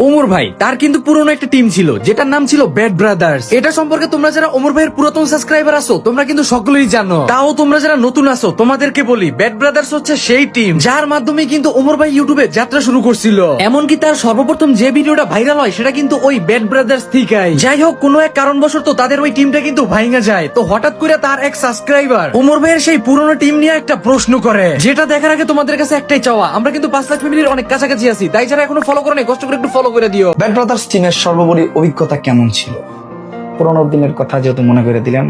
ওমর ভাই তার কিন্তু পুরনো একটা টিম ছিল যেটার নাম ছিল ব্যাড ব্রাদার্স। এটা সম্পর্কে তোমরা যারা ওমর ভাইয়ের পুরাতন সাবস্ক্রাইবার আছো তোমরা কিন্তু সকলেই জানো। তাও তোমরা যারা নতুন আছো তোমাদেরকে বলি, ব্যাড ব্রাদার্স হচ্ছে সেই টিম যার মাধ্যমে কিন্তু ওমর ভাই ইউটিউবে যাত্রা শুরু করছিল। এমনকি তার সর্বপ্রথম যে ভিডিওটা ভাইরাল হয় সেটা কিন্তু ওই ব্যাড ব্রাদার্স থেকেই। যাই হোক, কোনো এক কারণবশত তাদের ওই টিমটা কিন্তু ভাঙা যায়। তো হঠাৎ করে তার এক সাবস্ক্রাইবার ওমর ভাইয়ের সেই পুরনো টিম নিয়ে একটা প্রশ্ন করে, যেটা দেখার আগে তোমাদের কাছে একটাই চাওয়া, আমরা কিন্তু 5 লাখ ফ্যামিলির অনেক কাছাকাছি আছি, তাই যারা এখনো ফলো করে নাই কষ্ট করে একটু ফলো করে দিও। ব্যাড ব্রাদার্স টিমের সর্বোপরি অভিজ্ঞতা কেমন ছিল? পুরোনো দিনের কথা যেহেতু মনে করে দিলাম,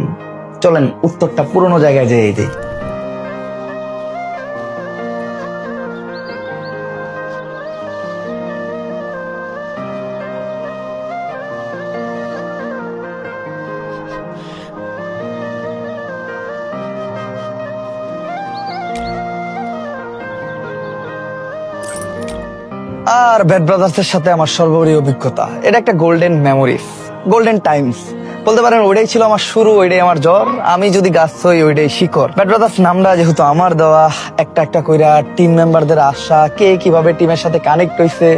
চলেন উত্তরটা পুরোনো জায়গায় যেয়ে দিই। আর ব্যাড ব্রাদার্সের সাথে আমার সর্বোপরি অভিজ্ঞতা, এটা একটা গোল্ডেন মেমোরিজ, গোল্ডেন টাইমস বলতে পারেন। ওইটাই ছিল আমার শুরু, ওইটাই আমার জ্বর। আমি যদি গাছ হই ওইটাই শিকড়। ব্যাড ব্রাদার্স নামটা যেহেতু আমার দেওয়া, একটা একটা কইরা টিম মেম্বারদের আসা, কে কিভাবে টিমের সাথে কানেক্ট হইছে,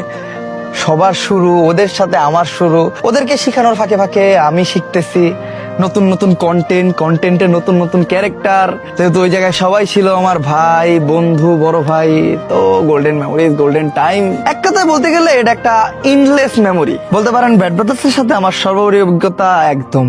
সবার শুরু ওদের সাথে আমার শুরু। ওদেরকে শিখানোর ফাঁকে ফাঁকে আমি শিখতেছি নতুন নতুন কন্টেন্টের নতুন নতুন ক্যারেক্টার। যেহেতু ওই জায়গায় সবাই ছিল আমার ভাই, বন্ধু, বড় ভাই, তো গোল্ডেন মেমোরিজ, গোল্ডেন টাইম। এক কথায় বলতে গেলে এটা একটা ইনলেস মেমোরি বলতে পারেন। ব্যাড ব্রাদার্সের সাথে আমার সর্বোপরি অভিজ্ঞতা একদম